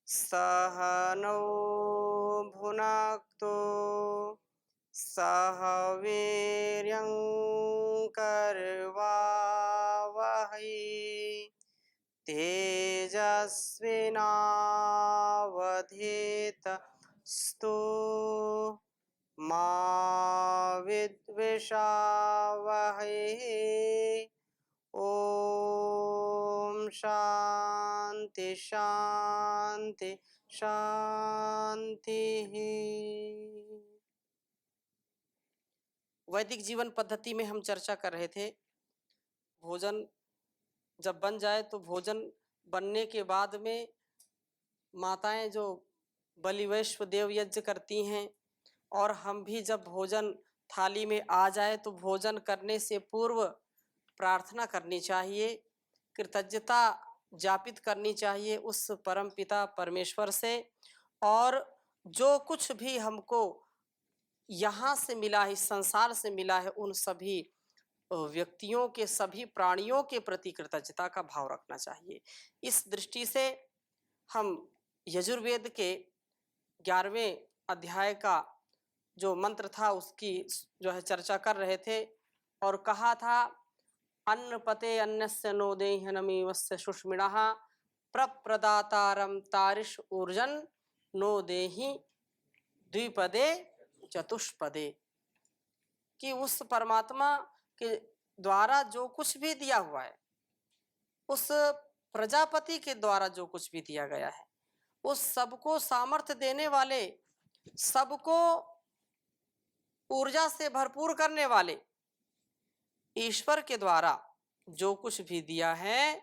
सह नौ भुनक्तु सह वीर्यं करवावहै तेजस्विनावधीतस्तु मा विद्विषावहै। ओम शांति शांति शांति। वैदिक जीवन पद्धति में हम चर्चा कर रहे थे, भोजन जब बन जाए तो भोजन बनने के बाद में माताएं जो बलि वैश्व देव यज्ञ करती हैं, और हम भी जब भोजन थाली में आ जाए तो भोजन करने से पूर्व प्रार्थना करनी चाहिए, कृतज्ञता ज्ञापित करनी चाहिए उस परम पिता परमेश्वर से। और जो कुछ भी हमको यहाँ से मिला है, इस संसार से मिला है, उन सभी व्यक्तियों के, सभी प्राणियों के प्रति कृतज्ञता का भाव रखना चाहिए। इस दृष्टि से हम यजुर्वेद के 11वें अध्याय का जो मंत्र था उसकी जो है चर्चा कर रहे थे, और कहा था अन्नपते अन्नस्य नो देह्यनमीवस्य सुष्मिणः प्रप्रदातारं तारिष ऊर्जन नो देहि द्विपदे चतुष्पदे। कि उस परमात्मा के द्वारा जो कुछ भी दिया हुआ है, उस प्रजापति के द्वारा जो कुछ भी दिया गया है, उस सबको सामर्थ्य देने वाले, सबको ऊर्जा से भरपूर करने वाले ईश्वर के द्वारा जो कुछ भी दिया है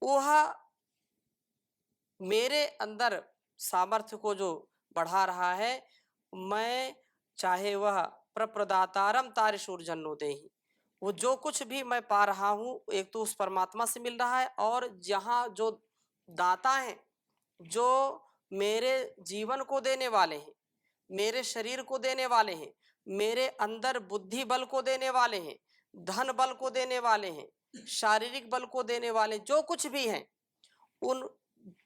वह मेरे अंदर सामर्थ्य को जो बढ़ा रहा है। मैं चाहे वह प्रप्रदातारम तारिशूर्जन्नो देहि, वो जो कुछ भी मैं पा रहा हूँ एक तो उस परमात्मा से मिल रहा है, और जहाँ जो दाता हैं, जो मेरे जीवन को देने वाले हैं, मेरे शरीर को देने वाले हैं, मेरे अंदर बुद्धि बल को देने वाले हैं, धन बल को देने वाले हैं, शारीरिक बल को देने वाले जो कुछ भी हैं, उन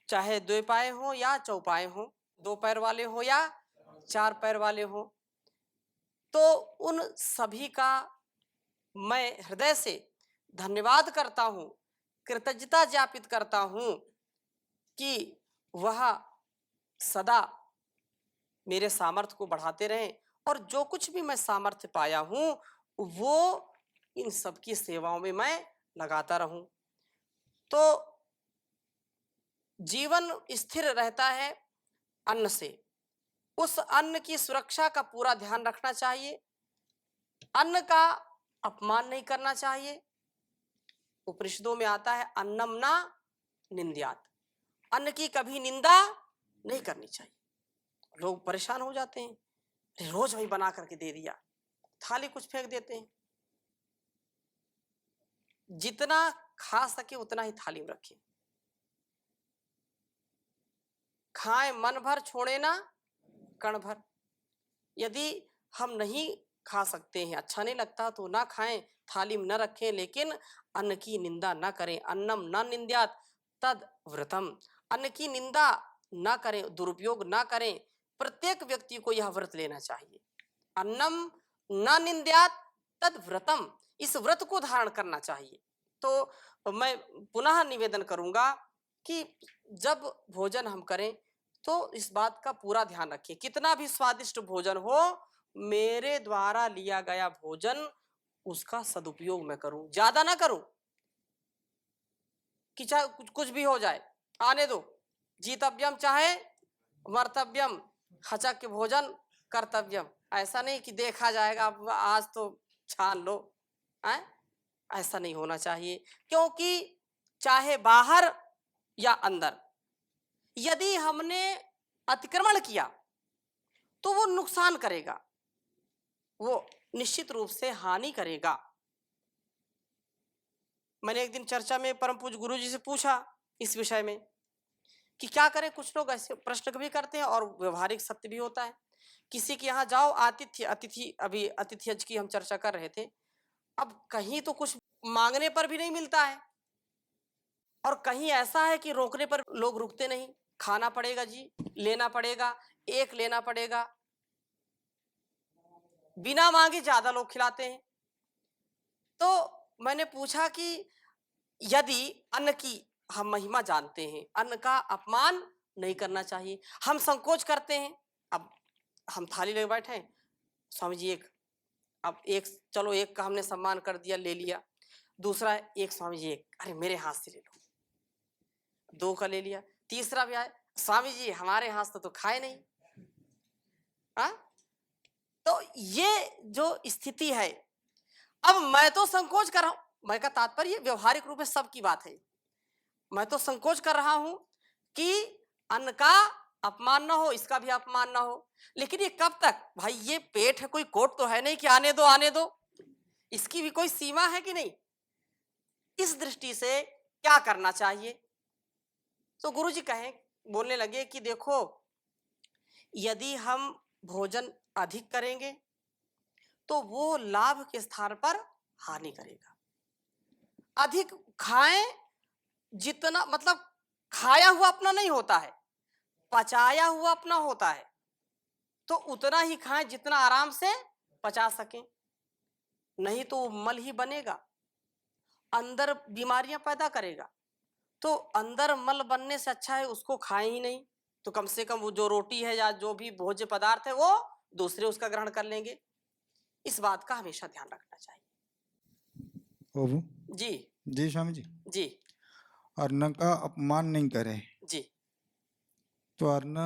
चाहे द्विपाय हो या चौपाय हो, 2 पैर वाले हो या 4 पैर वाले हो, तो उन सभी का मैं हृदय से धन्यवाद करता हूँ, कृतज्ञता ज्ञापित करता हूँ कि वह सदा मेरे सामर्थ्य को बढ़ाते रहें, और जो कुछ भी मैं सामर्थ्य पाया हूँ वो इन सबकी सेवाओं में मैं लगाता रहूं। तो जीवन स्थिर रहता है अन्न से, उस अन्न की सुरक्षा का पूरा ध्यान रखना चाहिए, अन्न का अपमान नहीं करना चाहिए। उपनिषदों में आता है अन्नम ना निंद्यात, अन्न की कभी निंदा नहीं करनी चाहिए। लोग परेशान हो जाते हैं, रोज वही बना करके दे दिया, थाली कुछ फेंक देते हैं। जितना खा सके उतना ही थाली में रखें, खाएं मन भर, छोड़े ना कण भर। यदि हम नहीं खा सकते हैं, अच्छा नहीं लगता तो ना खाएं, थाली में न रखें, लेकिन अन्न की निंदा ना करें। अन्नम न निंद्यात तद व्रतम, अन्न की निंदा ना करें, दुरुपयोग ना करें। प्रत्येक व्यक्ति को यह व्रत लेना चाहिए, अन्नम न निंद्यात तद व्रतम, इस व्रत को धारण करना चाहिए। तो मैं पुनः निवेदन करूंगा कि जब भोजन हम करें तो इस बात का पूरा ध्यान रखें, कितना भी स्वादिष्ट भोजन हो, मेरे द्वारा लिया गया भोजन उसका सदुपयोग मैं करूं, ज्यादा ना करूं कि चाहे कुछ भी हो जाए, आने दो, जीतव्यम चाहे मर्तव्यम, हचक के भोजन कर्तव्यम। ऐसा नहीं कि देखा जाएगा आज तो छान लो, ऐसा नहीं होना चाहिए। क्योंकि चाहे बाहर या अंदर यदि हमने अतिक्रमण किया तो वो नुकसान करेगा, वो निश्चित रूप से हानि करेगा। मैंने एक दिन चर्चा में परम पूज्य गुरु जी से पूछा इस विषय में कि क्या करें। कुछ लोग ऐसे प्रश्न भी करते हैं और व्यवहारिक सत्य भी होता है। किसी के यहाँ जाओ, अभी अतिथि की हम चर्चा कर रहे थे, अब कहीं तो कुछ मांगने पर भी नहीं मिलता है, और कहीं ऐसा है कि रोकने पर लोग रुकते नहीं, खाना पड़ेगा जी, लेना पड़ेगा, एक लेना पड़ेगा। बिना मांगे ज्यादा लोग खिलाते हैं। तो मैंने पूछा कि यदि अन्न की हम महिमा जानते हैं, अन्न का अपमान नहीं करना चाहिए, हम संकोच करते हैं। अब हम थाली लेके बैठे हैं, स्वामी जी एक, अब एक, चलो एक का हमने सम्मान कर दिया, ले लिया। दूसरा एक, स्वामी जी एक, अरे मेरे हाथ से ले लो, दो का ले लिया। तीसरा भी आए, स्वामी जी हमारे हाथ से तो खाए नहीं। हाँ, तो ये जो स्थिति है, अब मैं तो संकोच कर रहा हूं, मैं का तात्पर्य व्यवहारिक रूप में सबकी बात है, मैं तो संकोच कर रहा हूं कि अन्न का अपमान ना हो, इसका भी अपमान ना हो। लेकिन ये कब तक भाई, ये पेट है, कोई कोर्ट तो है नहीं कि आने दो आने दो, इसकी भी कोई सीमा है कि नहीं। इस दृष्टि से क्या करना चाहिए। तो गुरुजी कहें, बोलने लगे कि देखो, यदि हम भोजन अधिक करेंगे तो वो लाभ के स्थान पर हानि करेगा। अधिक खाएं, जितना मतलब खाया हुआ अपना नहीं होता है, पचाया हुआ अपना होता है, तो उतना ही खाएं जितना आराम से पचा सकें, नहीं तो मल ही बनेगा, अंदर बीमारियां पैदा करेगा। तो अंदर मल बनने से अच्छा है उसको खाएं ही नहीं, तो कम से कम वो जो रोटी है या जो भी भोज्य पदार्थ है वो दूसरे उसका ग्रहण कर लेंगे। इस बात का हमेशा ध्यान रखना चाहिए। ओबू जी जी स्वामी जी, जी अन्न का अपमान नहीं करे। जी तो अन्न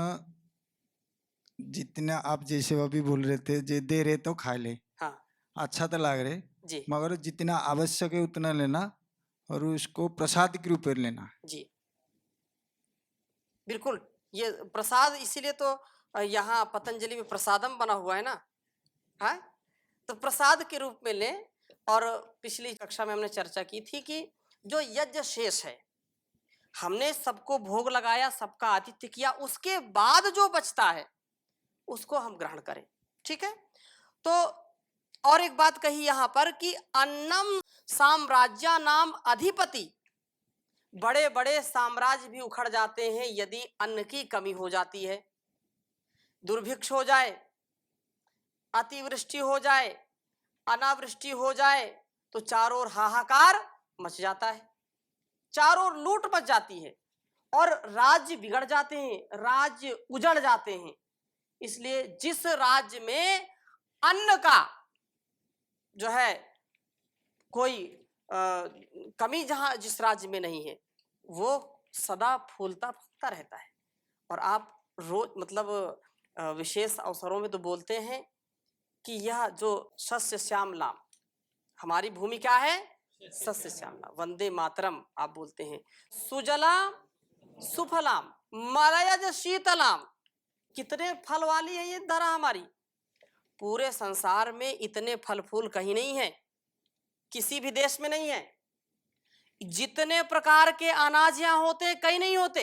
जितना आप जैसे अभी बोल रहे थे, जे दे रहे तो खा ले, हाँ अच्छा तो लग रहे, जी मगर जितना आवश्यक है उतना लेना और उसको प्रसाद के रूप में लेना। जी बिल्कुल। ये प्रसाद इसीलिए तो यहाँ पतंजलि में प्रसादम बना हुआ है ना, है, तो प्रसाद के रूप में लें। और पिछली कक्षा में हमने चर्चा की थी कि जो यज्ञ शेष है, हमने सबको भोग लगाया, सबका आतिथ्य किया, उसके बाद जो बचता है उसको हम ग्रहण करें, ठीक है। तो और एक बात कही यहां पर कि अन्नम साम्राज्य नाम अधिपति, बड़े बड़े साम्राज्य भी उखड़ जाते हैं यदि अन्न की कमी हो जाती है। दुर्भिक्ष हो जाए, अतिवृष्टि हो जाए, अनावृष्टि हो जाए, तो चारों ओर हाहाकार मच जाता है, चारों ओर लूट मच जाती है और राज्य बिगड़ जाते हैं, राज्य उजड़ जाते हैं। इसलिए जिस राज्य में अन्न का जो है कोई कमी, जहां जिस राज्य में नहीं है, वो सदा फूलता फूलता रहता है। और आप रोज मतलब विशेष अवसरों में तो बोलते हैं कि यह जो सस्य श्यामलाम, हमारी भूमि क्या है, सस्य श्यामलाम, वंदे मातरम आप बोलते हैं, सुजलाम सुफलाम मलयज शीतलाम। कितने फल वाली है ये धरा हमारी, पूरे संसार में इतने फल फूल कहीं नहीं है, किसी भी देश में नहीं है। जितने प्रकार के अनाज यहां होते कहीं नहीं होते,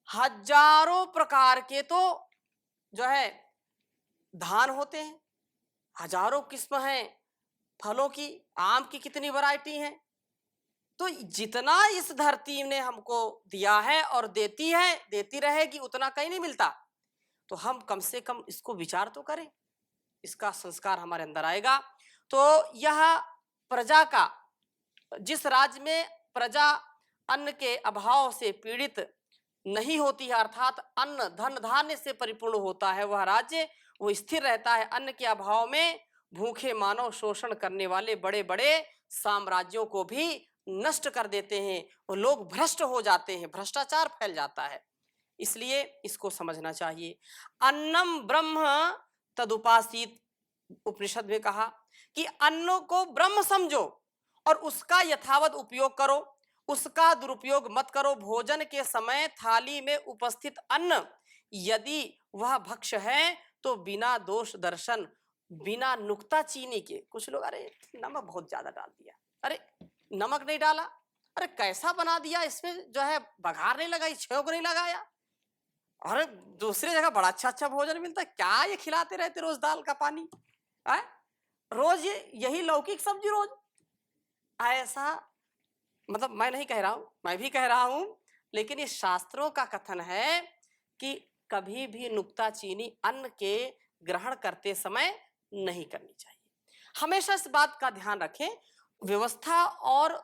हजारों प्रकार के तो जो है धान होते हैं, हजारों किस्म हैं फलों की, आम की कितनी वैरायटी है। तो जितना इस धरती ने हमको दिया है और देती है, देती रहेगी, उतना कहीं नहीं मिलता। तो हम कम से कम इसको विचार तो करें, इसका संस्कार हमारे अंदर आएगा। तो यह प्रजा का, जिस राज्य में प्रजा अन्न के अभाव से पीड़ित नहीं होती है, अर्थात अन्न धन धान्य से परिपूर्ण होता है, वह राज्य वो स्थिर रहता है। अन्न के अभाव में भूखे मानव शोषण करने वाले बड़े बड़े साम्राज्यों को भी नष्ट कर देते हैं और लोग भ्रष्ट हो जाते हैं, भ्रष्टाचार फैल जाता है। इसलिए इसको समझना चाहिए। अन्नम ब्रह्म तदुपासीत, उपनिषद में कहा कि अन्न को ब्रह्म समझो और उसका यथावत उपयोग करो, उसका दुरुपयोग मत करो। भोजन के समय थाली में उपस्थित अन्न यदि वह भक्ष्य है तो बिना दोष दर्शन, बिना नुक्ता चीनी के, कुछ लोग अरे नमक बहुत ज्यादा डाल दिया, अरे नमक नहीं डाला, अरे कैसा बना दिया, इसमें जो है बघार नहीं लगाई, छौंक नहीं लगाया, और दूसरी जगह बड़ा अच्छा अच्छा भोजन मिलता है, क्या ये खिलाते रहते रोज दाल का पानी है, रोज यही लौकिक सब्जी रोज, ऐसा मतलब मैं नहीं कह रहा हूं, मैं भी कह रहा हूं लेकिन ये शास्त्रों का कथन है कि कभी भी नुक्ताचीनी अन्न के ग्रहण करते समय नहीं करनी चाहिए। हमेशा इस बात का ध्यान रखें, व्यवस्था और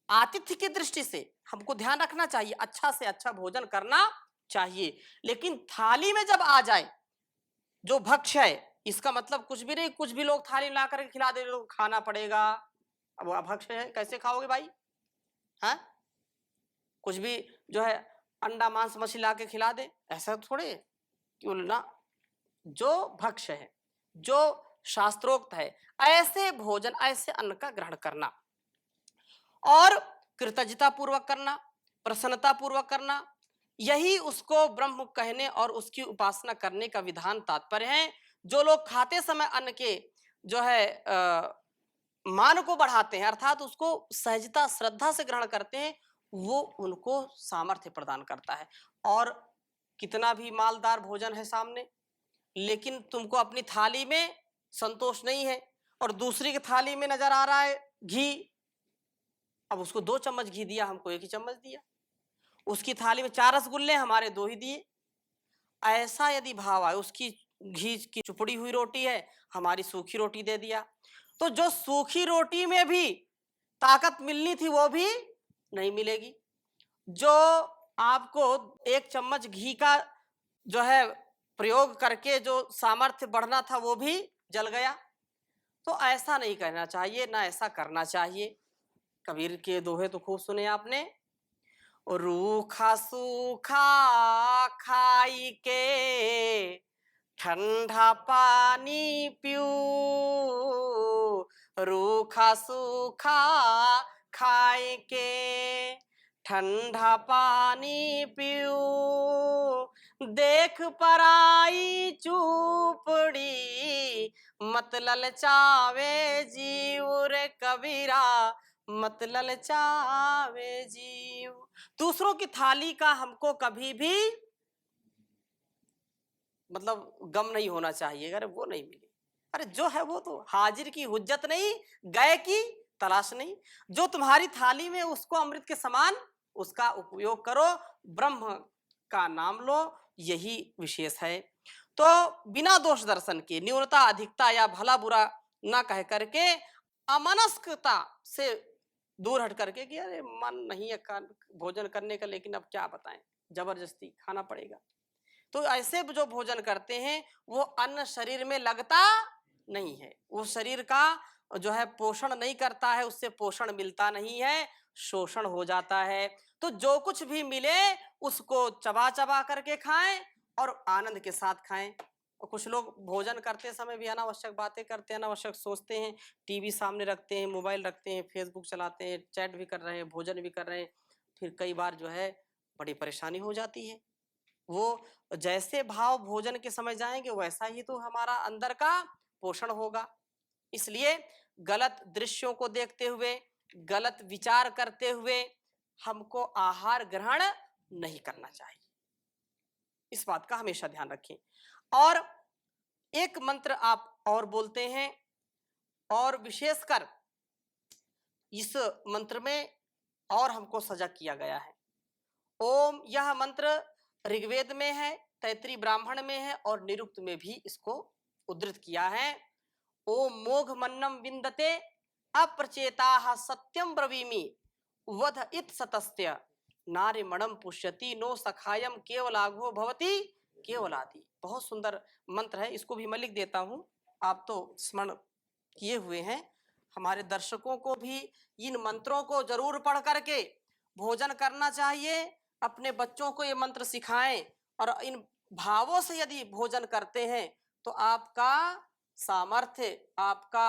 आतिथ्य की दृष्टि से हमको ध्यान रखना चाहिए, अच्छा से अच्छा भोजन करना चाहिए। लेकिन थाली में जब आ जाए जो भक्ष्य है, इसका मतलब कुछ भी नहीं, कुछ भी लोग थाली ला करके खिला दे, लोग खाना पड़ेगा। अब वो भक्ष्य है, कैसे खाओगे भाई? हाँ, कुछ भी जो है अंडा मांस मछली ला के खिला दे, ऐसा थोड़े। क्यों ना, जो भक्ष्य है, जो शास्त्रोक्त है, ऐसे भोजन, ऐसे अन्न का ग्रहण करना और कृतज्ञता पूर्वक करना, प्रसन्नता पूर्वक करना, यही उसको ब्रह्म कहने और उसकी उपासना करने का विधान तात्पर्य है। जो लोग खाते समय अन्न के जो है मान को बढ़ाते हैं, अर्थात उसको सहजता श्रद्धा से ग्रहण करते हैं, वो उनको सामर्थ्य प्रदान करता है। और कितना भी मालदार भोजन है सामने, लेकिन तुमको अपनी थाली में संतोष नहीं है और दूसरी की थाली में नजर आ रहा है घी, अब उसको 2 चम्मच घी दिया, हमको 1 ही चम्मच दिया। उसकी थाली में 4 रसगुल्ले, हमारे 2 ही दिए। ऐसा यदि भाव आए, उसकी घी की चुपड़ी हुई रोटी है, हमारी सूखी रोटी दे दिया, तो जो सूखी रोटी में भी ताकत मिलनी थी वो भी नहीं मिलेगी। जो आपको 1 चम्मच घी का जो है प्रयोग करके जो सामर्थ्य बढ़ना था वो भी जल गया। तो ऐसा नहीं करना चाहिए, ना ऐसा करना चाहिए। कबीर के दोहे तो खूब सुने आपने, रूखा सूखा खाई के ठंडा पानी पीऊ, रूखा सूखा खाए के ठंडा पानी पीऊ, देख पराई चूपड़ी मत ललचावे जीव रे कबीरा, मत ललचावे जीव। दूसरों की थाली का हमको कभी भी मतलब गम नहीं होना चाहिए, अरे वो नहीं मिली, अरे जो है वो तो हाजिर की हुज्जत नहीं, गए की तलाश नहीं। जो तुम्हारी थाली में उसको अमृत के समान उसका उपयोग करो, ब्रह्म का नाम लो, यही विशेष है। तो बिना दोष दर्शन के, न्यूनता अधिकता या भला बुरा ना कह करके, अमनस्कता से दूर हट करके कि अरे मन नहीं है भोजन करने का, लेकिन अब क्या बताएं, जबरदस्ती खाना पड़ेगा। तो ऐसे जो भोजन करते हैं वो अन्न शरीर में लगता नहीं है, वो शरीर का जो है पोषण नहीं करता है, उससे पोषण मिलता नहीं है, शोषण हो जाता है। तो जो कुछ भी मिले उसको चबा चबा करके खाएं और आनंद के साथ खाएं। और कुछ लोग भोजन करते समय भी अनावश्यक बातें करते हैं, अनावश्यक सोचते हैं, टीवी सामने रखते हैं, मोबाइल रखते हैं, फेसबुक चलाते हैं, चैट भी कर रहे हैं, भोजन भी कर रहे हैं, फिर कई बार जो है बड़ी परेशानी हो जाती है। वो जैसे भाव भोजन के समय जाएंगे वैसा ही तो हमारा अंदर का पोषण होगा। इसलिए गलत दृश्यों को देखते हुए, गलत विचार करते हुए हमको आहार ग्रहण नहीं करना चाहिए, इस बात का हमेशा ध्यान रखें। और एक मंत्र आप और बोलते हैं, और विशेषकर इस मंत्र में और हमको सजग किया गया है। ओम, यह मंत्र ऋग्वेद में है, तैतृय ब्राह्मण में है और निरुक्त में भी इसको उद्धृत किया है। ओम मोघ मन्नम विंदते अप्रचेताः सत्यम ब्रवीमि वध इत सतस्त्य नारिमणम पुष्यति नो सखायम केवलाघो भवति केवलादि। बहुत सुंदर मंत्र है, इसको भी मैं लिख देता हूं, आप तो स्मरण किए हुए हैं। हमारे दर्शकों को भी इन मंत्रों को जरूर पढ़ करके भोजन करना चाहिए, अपने बच्चों को ये मंत्र सिखाएं और इन भावों से यदि भोजन करते हैं तो आपका सामर्थ्य, आपका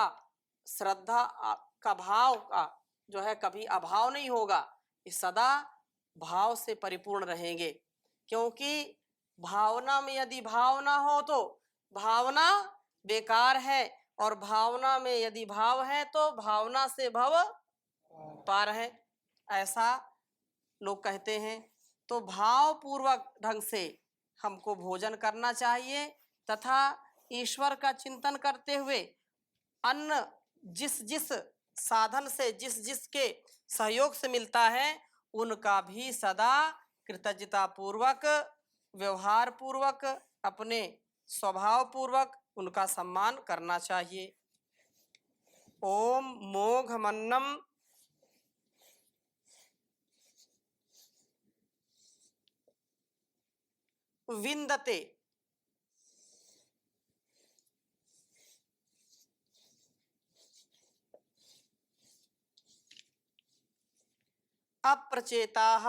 श्रद्धा, आपका भाव का जो है कभी अभाव नहीं होगा, ये सदा भाव से परिपूर्ण रहेंगे। क्योंकि भावना में यदि भाव ना हो तो भावना बेकार है, और भावना में यदि भाव है तो भावना से भव पार है, ऐसा लोग कहते हैं। तो भाव पूर्वक ढंग से हमको भोजन करना चाहिए तथा ईश्वर का चिंतन करते हुए अन्न जिस जिस साधन से, जिस जिस के सहयोग से मिलता है उनका भी सदा कृतज्ञता पूर्वक, व्यवहार पूर्वक, अपने स्वभाव पूर्वक उनका सम्मान करना चाहिए। ओम मोघमन्नम विंदते अप्रचेताः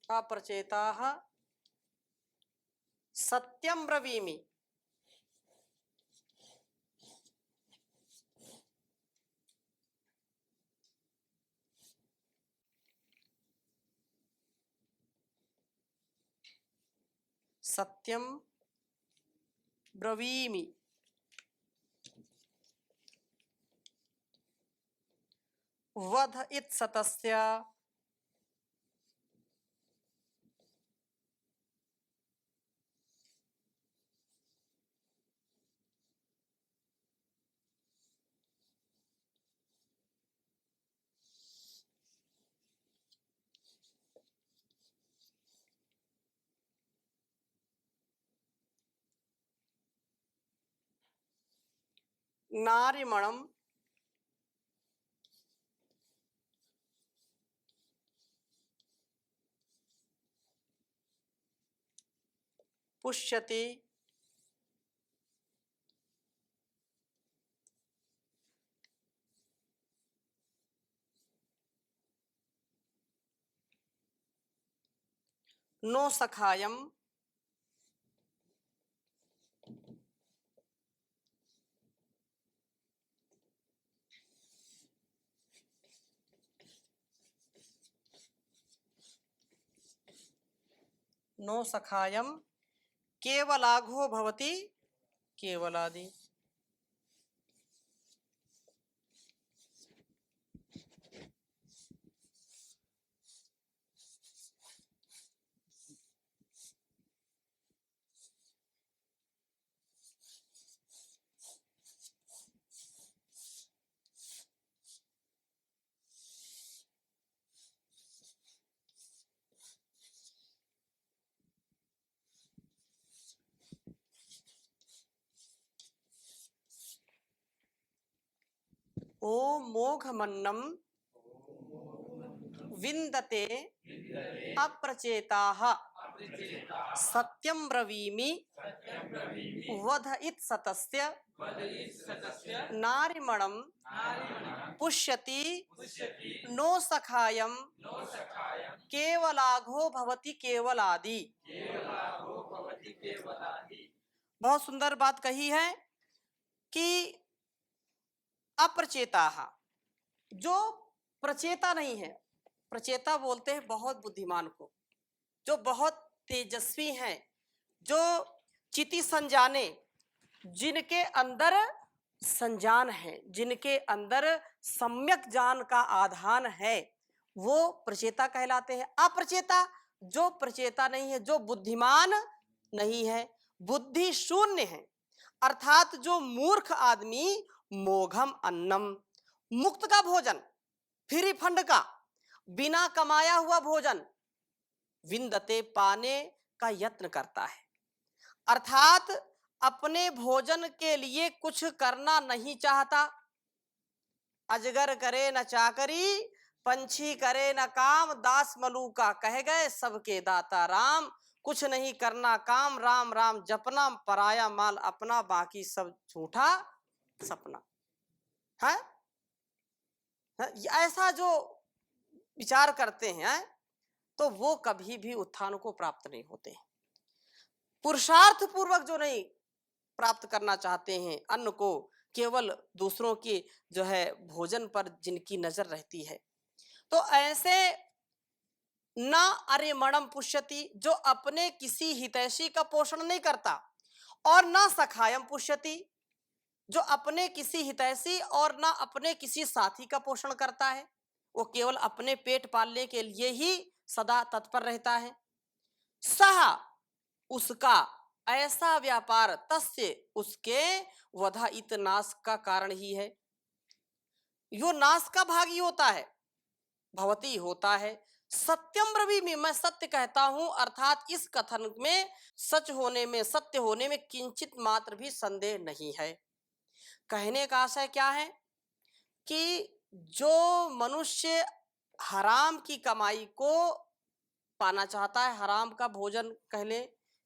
अप्रचेताः सत्यं ब्रवीमि। सत्यं ब्रवीमि। वध इत्सतस्य नारीमणम पुष्यति नो सखायम नो सखायम केवलाघो भवति केवलादि। ओम मोघमन्नम विंदते अप्रचेताः सत्यं ब्रवीमि वध इत्सतस्य नारीमणम पुष्यति नो सखायम केवलाघो भवति केवलादि। बहुत सुंदर बात कही है कि अप्रचेताः, जो प्रचेता नहीं है। प्रचेता बोलते हैं बहुत बुद्धिमान को, जो बहुत तेजस्वी हैं, जो चिति संजाने, जिनके अंदर संजान है, जिनके अंदर सम्यक ज्ञान का आधान है, वो प्रचेता कहलाते हैं। अप्रचेता, जो प्रचेता नहीं है, जो बुद्धिमान नहीं है, बुद्धि शून्य है, अर्थात जो मूर्ख आदमी मोघम अन्नम, मुक्त का भोजन, फ्री फंड का, बिना कमाया हुआ भोजन विंदते, पाने का यत्न करता है। अर्थात अपने भोजन के लिए कुछ करना नहीं चाहता। अजगर करे न चाकरी, पंछी करे न काम, दास मलूका कह गए सबके दाता राम। कुछ नहीं करना काम, राम राम जपना, पराया माल अपना, बाकी सब झूठा सपना है। ऐसा जो विचार करते हैं तो वो कभी भी उत्थान को प्राप्त नहीं होते हैं। पुरुषार्थ पूर्वक जो नहीं प्राप्त करना चाहते हैं अन्न को, केवल दूसरों के जो है भोजन पर जिनकी नजर रहती है, तो ऐसे न अरेमणम पुष्यति, जो अपने किसी हितैषी का पोषण नहीं करता, और न सखायम पुष्यति, जो अपने किसी हितैषी और न अपने किसी साथी का पोषण करता है। वो केवल अपने पेट पालने के लिए ही सदा तत्पर रहता है। सह उसका ऐसा व्यापार तस्य उसके वधाइत नाश का कारण ही है। यो नाश का भाग ही होता है, भवती होता है। सत्यम ब्रवीमि, मैं सत्य कहता हूं, अर्थात इस कथन में सच होने में, सत्य होने में किंचित मात्र भी संदेह नहीं है। कहने का आशय क्या है कि जो मनुष्य हराम की कमाई को पाना चाहता है, हराम का भोजन कह ले,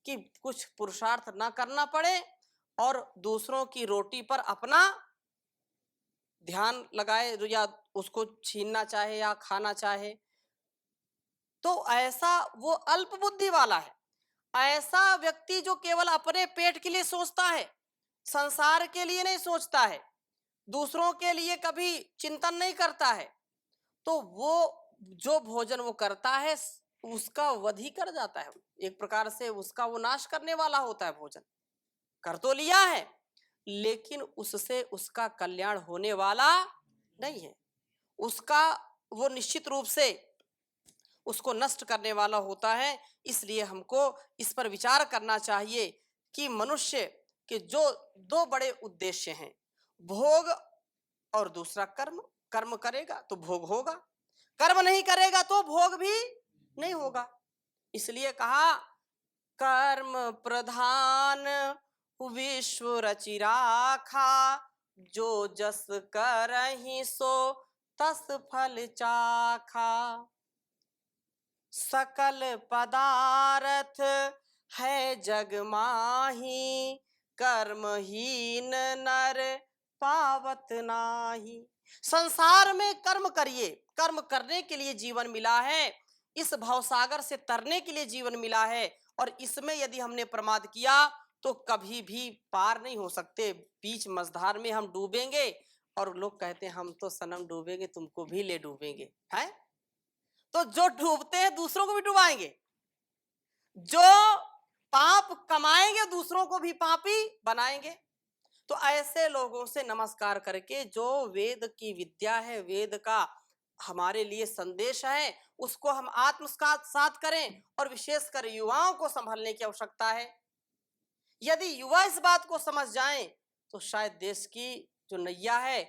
कि कुछ पुरुषार्थ ना करना पड़े और दूसरों की रोटी पर अपना ध्यान लगाए या उसको छीनना चाहे या खाना चाहे, तो ऐसा वो अल्प बुद्धि वाला है। ऐसा व्यक्ति जो केवल अपने पेट के लिए सोचता है, संसार के लिए नहीं सोचता है, दूसरों के लिए कभी चिंतन नहीं करता है, तो वो जो भोजन वो करता है उसका वध ही कर जाता है। एक प्रकार से उसका वो नाश करने वाला होता है। भोजन कर तो लिया है, लेकिन उससे उसका कल्याण होने वाला नहीं है। उसका वो निश्चित रूप से उसको नष्ट करने वाला होता है। इसलिए हमको इस पर विचार करना चाहिए कि मनुष्य के जो दो बड़े उद्देश्य हैं, भोग और दूसरा कर्म। कर्म करेगा तो भोग होगा, कर्म नहीं करेगा तो भोग भी नहीं होगा। इसलिए कहा कर्म प्रधान विश्व रचि राखा, जो जस करहि सो तस फल चाखा। सकल पदार्थ है जग माही, कर्महीन नर पावत नाही। संसार में कर्म करिए, कर्म करने के लिए जीवन मिला है, इस भवसागर से तरने के लिए जीवन मिला है, और इसमें यदि हमने प्रमाद किया तो कभी भी पार नहीं हो सकते। बीच मझधार में हम डूबेंगे, और लोग कहते हैं हम तो सनम डूबेंगे, तुमको भी ले डूबेंगे। है तो जो डूबते हैं दूसरों को भी डुबाएंगे, जो पाप कमाएंगे दूसरों को भी पापी बनाएंगे। तो ऐसे लोगों से नमस्कार करके, जो वेद की विद्या है, वेद का हमारे लिए संदेश है, उसको हम आत्मसात करें, और विशेषकर युवाओं को संभलने की आवश्यकता है। यदि युवा इस बात को समझ जाएं तो शायद देश की जो नैया है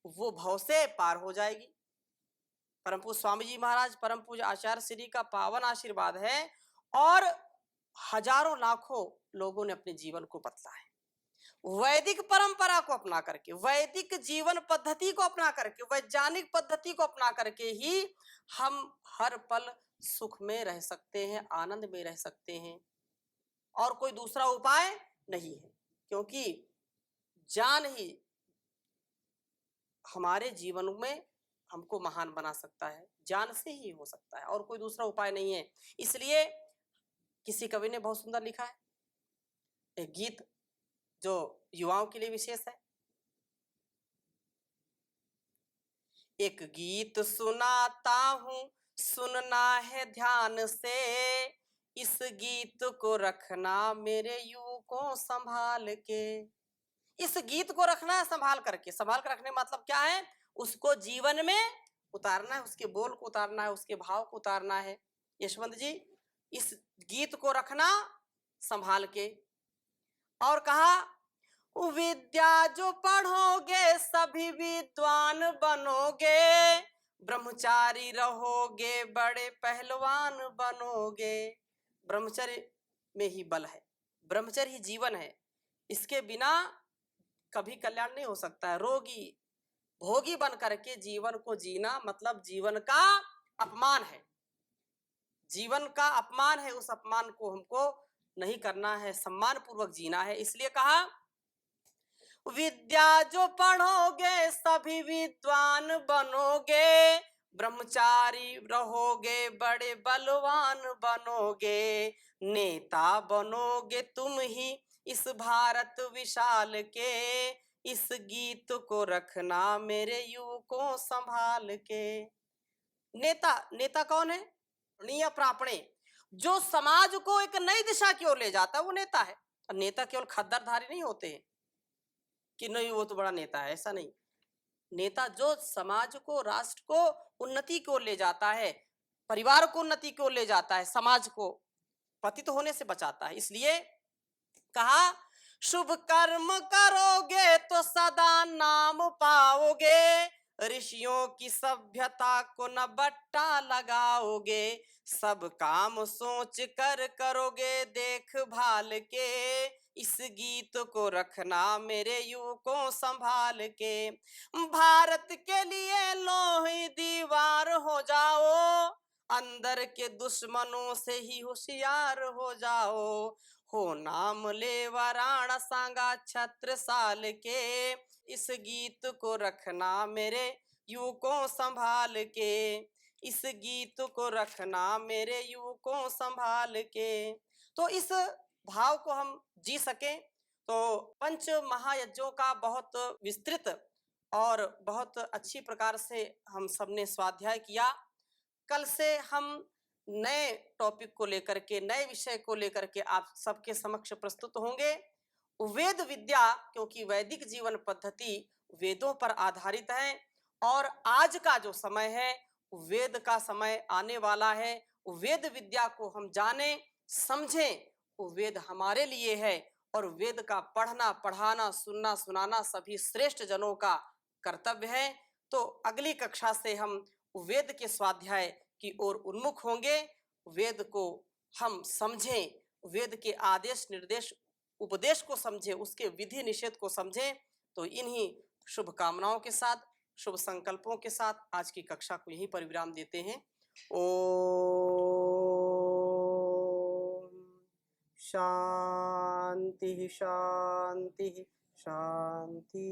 वो भव से पार हो जाएगी। परम पूज्य स्वामी जी महाराज, परम पूज्य आचार्य श्री का पावन आशीर्वाद है, और हजारों लाखों लोगों ने अपने जीवन को बदला है। वैदिक परंपरा को अपना करके, वैदिक जीवन पद्धति को अपना करके, वैज्ञानिक पद्धति को अपना करके ही हम हर पल सुख में रह सकते हैं, आनंद में रह सकते हैं, और कोई दूसरा उपाय नहीं है। क्योंकि ज्ञान ही हमारे जीवन में हमको महान बना सकता है, ज्ञान से ही हो सकता है, और कोई दूसरा उपाय नहीं है। इसलिए किसी कवि ने बहुत सुंदर लिखा है एक गीत जो युवाओं के लिए विशेष है। एक गीत सुनाता हूं, सुनना है ध्यान से, इस गीत को रखना मेरे युवकों संभाल के। इस गीत को रखना है संभाल करके। संभाल कर रखने मतलब क्या है? उसको जीवन में उतारना है, उसके बोल को उतारना है, उसके भाव को उतारना है। यशवंत जी, इस गीत को रखना संभाल के। और कहा, विद्या जो पढ़ोगे सभी विद्वान बनोगे, ब्रह्मचारी रहोगे बड़े पहलवान बनोगे। ब्रह्मचर्य में ही बल है, ब्रह्मचर्य ही जीवन है, इसके बिना कभी कल्याण नहीं हो सकता है। रोगी भोगी बन करके जीवन को जीना मतलब जीवन का अपमान है, जीवन का अपमान है। उस अपमान को हमको नहीं करना है, सम्मान पूर्वक जीना है। इसलिए कहा, विद्या जो पढ़ोगे सभी विद्वान बनोगे, ब्रह्मचारी रहोगे बड़े बलवान बनोगे, नेता बनोगे तुम ही इस भारत विशाल के, इस गीत को रखना मेरे युवकों संभाल के। नेता, नेता कौन है? नीय प्रापणे, जो समाज को एक नई दिशा की ओर ले जाता है वो नेता है। और नेता केवल खद्दरधारी नहीं होते हैं कि नहीं वो तो बड़ा नेता है, ऐसा नहीं। नेता जो समाज को, राष्ट्र को उन्नति की ओर ले जाता है, परिवार को उन्नति की ओर ले जाता है, समाज को पतित होने से बचाता है। इसलिए कहा शुभ कर्म करोगे तो सदा नाम पाओगे, ऋषियों की सभ्यता को न बट्टा लगाओगे, सब काम सोच कर करोगे देखभाल के, इस गीत को रखना मेरे युवकों संभाल के, भारत के लिए लोही दीवार हो जाओ, अंदर के दुश्मनों से ही होशियार हो जाओ, हो नाम ले वाराण सांगा छत्रसाल के, इस गीत को रखना मेरे युवकों संभाल के, इस गीत को रखना मेरे युवकों संभाल के। तो इस भाव को हम जी सके तो पंच महायज्ञों का बहुत विस्तृत और बहुत अच्छी प्रकार से हम सबने स्वाध्याय किया। कल से हम नए टॉपिक को लेकर के, नए विषय को लेकर के आप सबके समक्ष प्रस्तुत होंगे। वेद विद्या, क्योंकि वैदिक जीवन पद्धति वेदों पर आधारित है और आज का जो समय है वेद का समय आने वाला है। वेद विद्या को हम जाने समझें, वो वेद हमारे लिए है और वेद का पढ़ना पढ़ाना सुनना सुनाना सभी श्रेष्ठ जनों का कर्तव्य है। तो अगली कक्षा से हम वेद के स्वाध्याय की ओर उन्मुख होंगे। वेद को हम समझें, वेद के आदेश निर्देश उपदेश को समझें, उसके विधि निषेध को समझें। तो इन्हीं शुभकामनाओं के साथ, शुभ संकल्पों के साथ आज की कक्षा को यहीं पर विराम देते हैं। ओम शांति शांति शांति।